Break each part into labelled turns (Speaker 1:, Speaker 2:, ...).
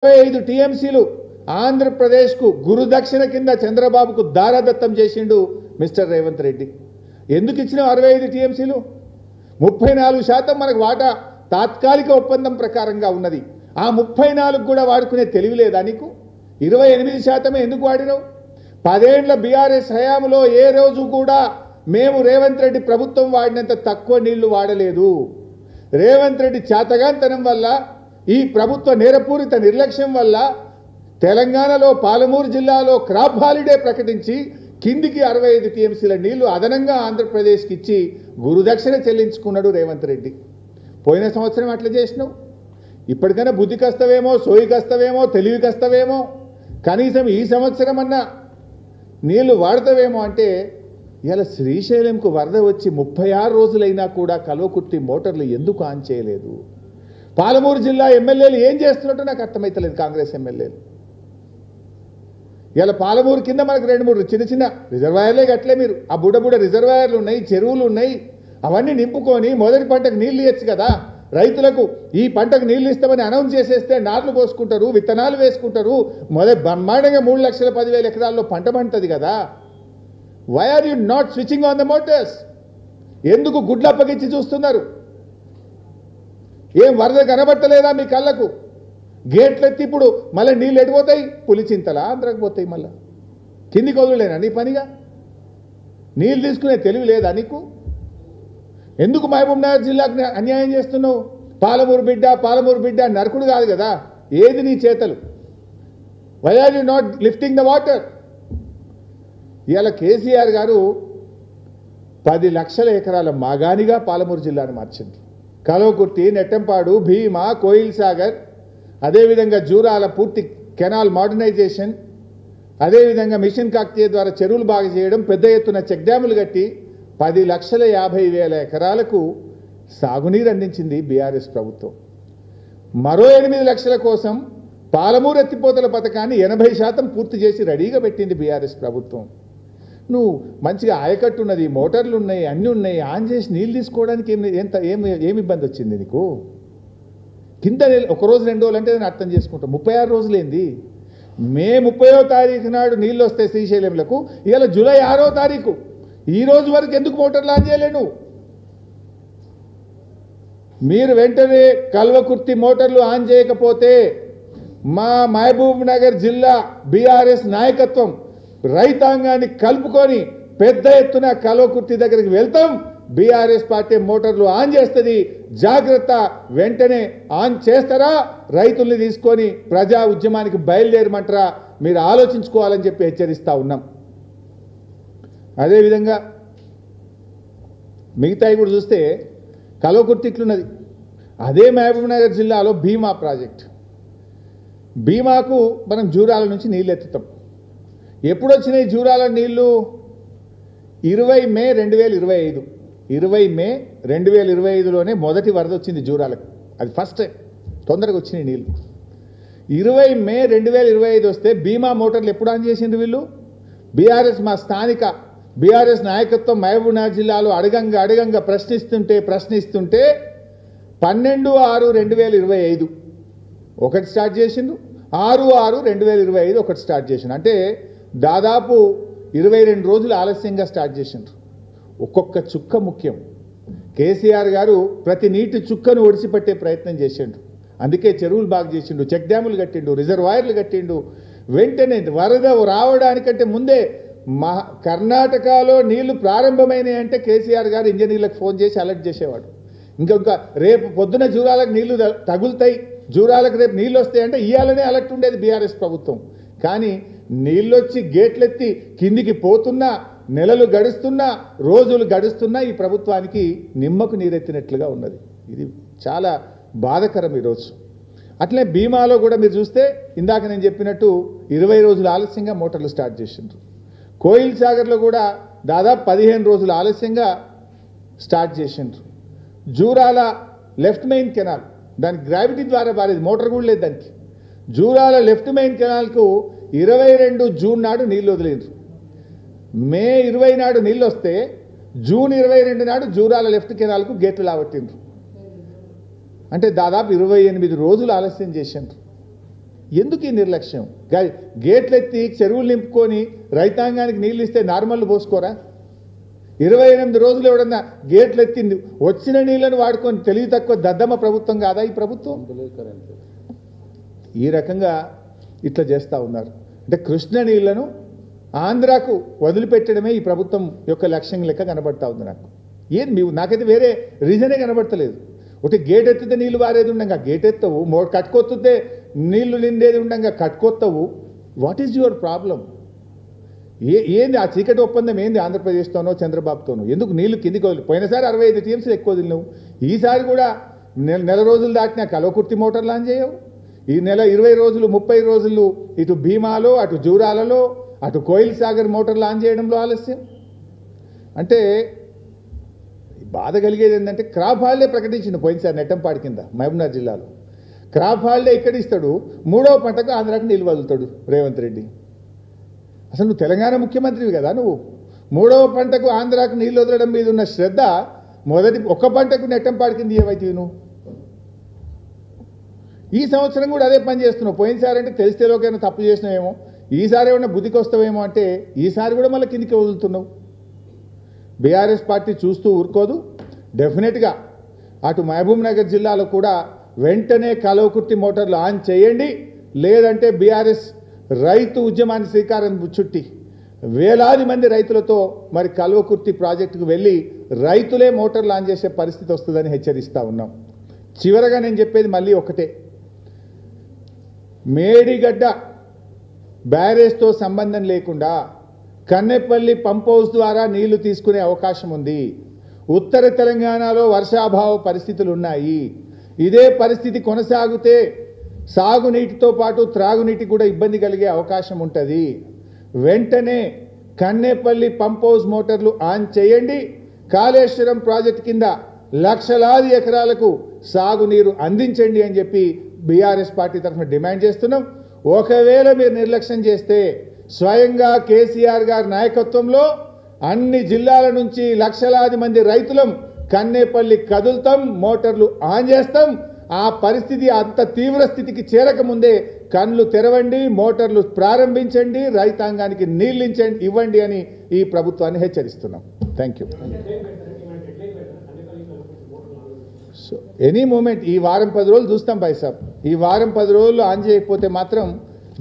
Speaker 1: 65 టీఎంసీలు ఆంధ్రప్రదేశ్కు గురుదక్షిణ కింద చంద్రబాబుకు దారాదత్తం చేసిండు మిస్టర్ రేవంత్ రెడ్డి. ఎందుకు ఇచ్చిన 65 టీఎంసీలు? 34% మనకు వాటా తాత్కాలిక ఒప్పందం ప్రకారంగా ఉన్నది. ఆ 34 కూడా వాడుకునే తెలివి లేదా నీకు? 28% ఎందుకు వాడినావు? 10 ఏళ్ల బీఆర్ఎస్ హయాంలో ఏ రోజు కూడా మేము రేవంత్ రెడ్డి ప్రభుత్వం వాడినంత తక్కువ నీళ్లు వాడలేదు. రేవంత్ రెడ్డి చేతగాంతనం వల్ల, ఈ ప్రభుత్వ నేరపూరిత నిర్లక్ష్యం వల్ల తెలంగాణలో పాలమూరు జిల్లాలో క్రాప్ హాలిడే ప్రకటించి కిందికి 65 టీఎంసీల నీళ్లు అదనంగా ఆంధ్రప్రదేశ్కి ఇచ్చి గురుదక్షిణ చెల్లించుకున్నాడు రేవంత్ రెడ్డి. పోయిన సంవత్సరం అట్లా చేసినావు. ఇప్పటికైనా బుద్ధికి వస్తావేమో, సోయికి వస్తావేమో, తెలివికి వస్తావేమో, కనీసం ఈ సంవత్సరం అన్నా నీళ్లు వాడతావేమో అంటే ఇలా శ్రీశైలంకు వరద వచ్చి 36 రోజులైనా కూడా కల్వకుర్తి మోటార్లు ఎందుకు ఆన్ చేయలేదు? పాలమూరు జిల్లా ఎమ్మెల్యేలు ఏం చేస్తున్నట్టు నాకు అర్థమైతలేదు. కాంగ్రెస్ ఎమ్మెల్యేలు ఇలా పాలమూరు కింద మనకు 2-3 చిన్న చిన్న రిజర్వాయర్లే కట్టలే మీరు. ఆ బుడ్డ రిజర్వాయర్లు ఉన్నాయి, చెరువులు ఉన్నాయి. అవన్నీ నింపుకొని మొదటి పంటకు నీళ్లు ఇవ్వచ్చు కదా. రైతులకు ఈ పంటకు నీళ్లు ఇస్తామని అనౌన్స్ చేసేస్తే నాట్లు పోసుకుంటారు, విత్తనాలు వేసుకుంటారు. బ్రహ్మాండంగా 3,10,000 ఎకరాల్లో పంట పండుతుంది కదా. Why are you not switching on the motors? ఎందుకు గుడ్లు అప్పగించి చూస్తున్నారు? ఏం వరద కనబట్టలేదా మీ కళ్ళకు? గేట్లెత్తి ఇప్పుడు మళ్ళీ నీళ్ళు ఎడిపోతాయి, పులిచింతలా ఆంధ్రాకి పోతాయి. మళ్ళీ కిందికి వదులేనా నీ పనిగా? నీళ్ళు తీసుకునే తెలివి లేదా నీకు? ఎందుకు మహబూబ్ నగర్ జిల్లాకు అన్యాయం చేస్తున్నావు? పాలమూరు బిడ్డ నరకుడు కాదు కదా. ఏది నీ చేతలు? Why are you not lifting the water? ఇవాళ కేసీఆర్ గారు 10 లక్షల ఎకరాల మాగానిగా పాలమూరు జిల్లాను మార్చింది. కల్వకుర్తి, నెట్టంపాడు, భీమా, కోయిల్ సాగర్, అదేవిధంగా జూరాల పూర్తి కెనాల్ మోడర్నైజేషన్, అదేవిధంగా మిషన్ కాకతీయ ద్వారా చెరువులు బాగు చేయడం, పెద్ద ఎత్తున చెక్ డ్యాములు కట్టి 10,50,000 ఎకరాలకు సాగునీరు అందించింది బీఆర్ఎస్ ప్రభుత్వం. మరో 8 లక్షల కోసం పాలమూరు ఎత్తిపోతల పథకాన్ని 80% పూర్తి చేసి రెడీగా పెట్టింది బీఆర్ఎస్ ప్రభుత్వం. నువ్వు మంచిగా ఆయకట్టు ఉన్నది, మోటార్లు ఉన్నాయి, అన్నీ ఉన్నాయి, ఆన్ చేసి నీళ్ళు తీసుకోవడానికి ఏమి ఇబ్బంది వచ్చింది నీకు? కింద ఒకరోజు 2 రోజులు అంటే నేను అర్థం చేసుకుంటాం. 36 రోజులేంది? మే 30వ తారీఖు నాడు నీళ్ళు వస్తాయి శ్రీశైలంలకు. ఇవాళ జూలై 6వ తారీఖు. ఈ రోజు వరకు ఎందుకు మోటార్లు ఆన్ చేయలేను? మీరు వెంటనే కల్వకుర్తి మోటార్లు ఆన్ చేయకపోతే మా మహబూబ్ నగర్ జిల్లా బీఆర్ఎస్ నాయకత్వం రైతాంగాన్ని కలుపుకొని పెద్ద ఎత్తున కల్వకుర్తి దగ్గరికి వెళ్తాం. బీఆర్ఎస్ పార్టీ మోటార్లు ఆన్ చేస్తుంది. జాగ్రత్త, వెంటనే ఆన్ చేస్తారా? రైతుల్ని తీసుకొని ప్రజా ఉద్యమానికి బయలుదేరమంటారా? మీరు ఆలోచించుకోవాలని చెప్పి హెచ్చరిస్తూ ఉన్నాం. అదేవిధంగా మిగతాయి కూడా చూస్తే కల్వకుర్తి ఇట్లున్నది. అదే మహబూబ్ నగర్ జిల్లాలో భీమా ప్రాజెక్ట్. భీమాకు మనం జూరాల నుంచి నీళ్ళు ఎత్తుతాం. ఎప్పుడు వచ్చినాయి జూరాల నీళ్లు? 20 మే 2025. 20 మే 2025లోనే మొదటి వరద వచ్చింది జూరాలకు. అది ఫస్ట్ టైం తొందరగా వచ్చినాయి నీళ్ళు. 20 మే 2025 వస్తే భీమా మోటార్లు ఎప్పుడు ఆన్ చేసిండ్రు వీళ్ళు? బీఆర్ఎస్ మా స్థానిక బీఆర్ఎస్ నాయకత్వం మహబూబ్ నగర్ జిల్లాలో అడగంగా ప్రశ్నిస్తుంటే 12/6/2025 ఒకటి స్టార్ట్ చేసిండ్రు, 6/6/2025 ఒకటి స్టార్ట్ చేసిండ్రు. అంటే దాదాపు 22 రోజులు ఆలస్యంగా స్టార్ట్ చేసిండ్రు. ఒక్కొక్క చుక్క ముఖ్యం. కేసీఆర్ గారు ప్రతి నీటి చుక్కను ఒడిసిపట్టే ప్రయత్నం చేసిండు. అందుకే చెరువులు బాగు చేసిండు, చెక్ డ్యాములు కట్టిండు, రిజర్వాయర్లు కట్టిండు. వెంటనే వరద రావడానికంటే ముందే కర్ణాటకలో నీళ్లు ప్రారంభమైనాయి అంటే కేసీఆర్ గారు ఇంజనీర్లకు ఫోన్ చేసి అలర్ట్ చేసేవాడు. ఇంకా రేపు పొద్దున జూరాలకు నీళ్లు తగులుతాయి, జూరాలకు రేపు నీళ్ళు వస్తాయంటే ఇవాళనే అలర్ట్ ఉండేది బీఆర్ఎస్ ప్రభుత్వం. కానీ నీళ్ళొచ్చి గేట్లెత్తి కిందికి పోతున్నా, నెలలు గడుస్తున్నా, రోజులు గడుస్తున్నా ఈ ప్రభుత్వానికి నిమ్మకు నీరెత్తినట్లుగా ఉన్నది. ఇది చాలా బాధకరం ఈరోజు. అట్లనే భీమాలో కూడా మీరు చూస్తే ఇందాక నేను చెప్పినట్టు 20 రోజులు ఆలస్యంగా మోటార్లు స్టార్ట్ చేసిండ్రు. కోయిల్ సాగర్లో కూడా దాదాపు 15 రోజులు ఆలస్యంగా స్టార్ట్ చేసిండ్రు. జూరాల లెఫ్ట్ మెయిన్ కెనాల్, దానికి గ్రావిటీ ద్వారా పారేది, మోటార్ కూడా లేదు దానికి. జూరాల లెఫ్ట్ మెయిన్ కెనాల్కు 22 జూన్ నాడు నీళ్ళు వదిలేరు. మే 20 నాడు నీళ్ళు వస్తే జూన్ 22 నాడు జూరాల లెఫ్ట్ కెనాల్కు గేట్లు లావట్టిండ్రు. అంటే దాదాపు 28 రోజులు ఆలస్యం చేశారు. ఎందుకు ఈ నిర్లక్ష్యం? గేట్లు ఎత్తి చెరువులు నింపుకొని రైతాంగానికి నీళ్ళు ఇస్తే నార్మల్ పోసుకోరా? 28 రోజులు ఎవడన్నా గేట్లు ఎత్తింది వచ్చిన నీళ్లను వాడుకొని తెలివి తక్కువ దద్దమ్మ ప్రభుత్వం కాదా ఈ ప్రభుత్వం? ఈ రకంగా ఇట్లా చేస్తూ ఉన్నారు. అంటే కృష్ణ నీళ్లను ఆంధ్రాకు వదిలిపెట్టడమే ఈ ప్రభుత్వం యొక్క లక్ష్యం లెక్క కనబడతా ఉంది నాకు. నాకైతే వేరే రీజనే కనబడతలేదు. ఒకటి గేట్ ఎత్తితే నీళ్లు వారేది ఉండగా గేట్ ఎత్తవు, కట్టుకొత్తుతే నీళ్లు నిండేది ఉండగా కట్టుకొత్తవు. What is your problem? ఏంది ఆ చీకటి ఒప్పందం? ఏంది ఆంధ్రప్రదేశ్తోనో చంద్రబాబుతోనో? ఎందుకు నీళ్లు కిందికి వదిలి? పోయినసారి 65 టీఎంసీలు ఎక్కువ వదిలినావు. ఈసారి కూడా నెల రోజులు దాటినా కలవకుర్తి మోటార్ లాంచ్ చేయవు. ఈ నెల 20 రోజులు 30 రోజులు ఇటు భీమాలో అటు జూరాలలో అటు కోయిల్ సాగర్ మోటార్ లాంచ్ చేయడంలో ఆలస్యం. అంటే బాధ కలిగేది ఏంటంటే క్రాప్ హాలిడే ప్రకటించింది పోయినసారి నెట్టంపాడి కింద మహబూబ్నగర్ జిల్లాలో. క్రాప్ హాలిడే ఇక్కడ ఇస్తాడు, 3వ పంటకు ఆంధ్రాకు నీళ్ళు వదులుతాడు రేవంత్ రెడ్డి. అసలు నువ్వు తెలంగాణ ముఖ్యమంత్రివి కదా, నువ్వు 3వ పంటకు ఆంధ్రాకు నీళ్ళు వదలడం మీద ఉన్న శ్రద్ధ మొదటి ఒక్క పంటకు నెట్టంపాడి కింద ఏవైతే నువ్వు ఈ సంవత్సరం కూడా అదే పని చేస్తున్నావు. పోయినసారి అంటే తెలిస్తేలోకైనా తప్పు చేసినావేమో, ఈసారి ఏమన్నా బుద్ధికి వస్తావేమో అంటే ఈసారి కూడా మళ్ళీ కిందికి వదులుతున్నావు. బీఆర్ఎస్ పార్టీ చూస్తూ ఊరుకోదు. డెఫినెట్గా అటు మహబూబ్నగర్ జిల్లాలో కూడా వెంటనే కలవకుర్తి మోటార్లు ఆన్ చేయండి. లేదంటే బీఆర్ఎస్ రైతు ఉద్యమాన్ని శ్రీకారం చుట్టి వేలాది మంది రైతులతో మరి కల్వకుర్తి ప్రాజెక్టుకు వెళ్ళి రైతులే మోటార్లు ఆన్ చేసే పరిస్థితి వస్తుందని హెచ్చరిస్తూ ఉన్నాం. చివరగా నేను చెప్పేది మళ్ళీ ఒకటే, మేడిగడ్డ బ్యారేజ్తో సంబంధం లేకుండా కన్నెపల్లి పంప్ హౌస్ ద్వారా నీళ్లు తీసుకునే అవకాశం ఉంది. ఉత్తర తెలంగాణలో వర్షాభావ పరిస్థితులు ఉన్నాయి. ఇదే పరిస్థితి కొనసాగితే సాగునీటితో పాటు త్రాగునీటి కూడా ఇబ్బంది కలిగే అవకాశం ఉంటుంది. వెంటనే కన్నెపల్లి పంప్ హౌస్ మోటార్లు ఆన్ చేయండి. కాళేశ్వరం ప్రాజెక్టు కింద లక్షలాది ఎకరాలకు సాగునీరు అందించండి అని చెప్పి బీఆర్ఎస్ పార్టీ తరఫున డిమాండ్ చేస్తున్నాం. ఒకవేళ మీరు నిర్లక్ష్యం చేస్తే స్వయంగా కేసీఆర్ గారి నాయకత్వంలో అన్ని జిల్లాల నుంచి లక్షలాది మంది రైతులం కన్నేపల్లి కదులుతాం, మోటార్లు ఆన్ చేస్తాం. ఆ పరిస్థితి అంత తీవ్ర స్థితికి చేరకముందే కళ్ళు తెరవండి, మోటార్లు ప్రారంభించండి, రైతాంగానికి నీళ్ళు ఇవ్వండి అని ఈ ప్రభుత్వాన్ని హెచ్చరిస్తున్నాం. Thank you. So any moment ఈ వారం 10 రోజులు చూస్తాం భాయ్ సాబ్. ఈ వారం 10 రోజులు ఆన్ చేయకపోతే మాత్రం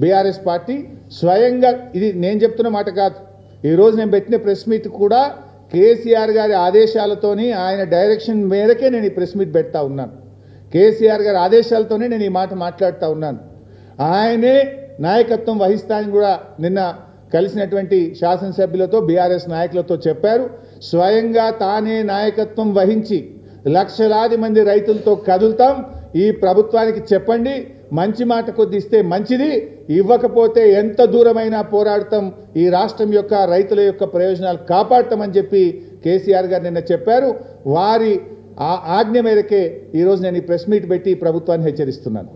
Speaker 1: బీఆర్ఎస్ పార్టీ స్వయంగా, ఇది నేను చెప్తున్న మాట కాదు, ఈరోజు నేను పెట్టిన ప్రెస్ మీట్ కూడా కేసీఆర్ గారి ఆదేశాలతోని ఆయన డైరెక్షన్ మేరకే నేను ఈ ప్రెస్ మీట్ పెడతా ఉన్నాను. కేసీఆర్ గారి ఆదేశాలతోనే నేను ఈ మాట మాట్లాడుతూ ఉన్నాను. ఆయనే నాయకత్వం వహిస్తానని కూడా నిన్న కలిసినటువంటి శాసనసభ్యులతో బీఆర్ఎస్ నాయకులతో చెప్పారు. స్వయంగా తానే నాయకత్వం వహించి లక్షలాది మంది రైతులతో కదులుతాం. ఈ ప్రభుత్వానికి చెప్పండి, మంచి మాట కొద్ది ఇస్తే మంచిది, ఇవ్వకపోతే ఎంత దూరమైనా పోరాడతాం, ఈ రాష్ట్రం యొక్క రైతుల యొక్క ప్రయోజనాలు కాపాడతామని చెప్పి కేసీఆర్ గారు నిన్న చెప్పారు. వారి ఆ ఆజ్ఞ మేరకే ఈరోజు నేను ఈ ప్రెస్ మీట్ పెట్టి ప్రభుత్వాన్ని హెచ్చరిస్తున్నాను.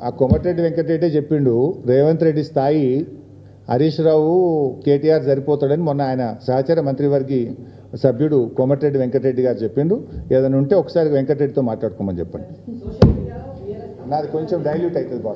Speaker 1: ఆ కోమటిరెడ్డి వెంకటరెడ్డి చెప్పిండు, రేవంత్ రెడ్డి స్థాయి హరీష్ రావు కేటీఆర్ సరిపోతాడని మొన్న ఆయన సహచర మంత్రివర్గ సభ్యుడు కోమటిరెడ్డి వెంకటరెడ్డి గారు చెప్పిండు. ఏదైనా ఉంటే ఒకసారి వెంకటరెడ్డితో మాట్లాడుకోమని చెప్పండి. నాది కొంచెం డైల్యూట్ అవుతుంది బాస్.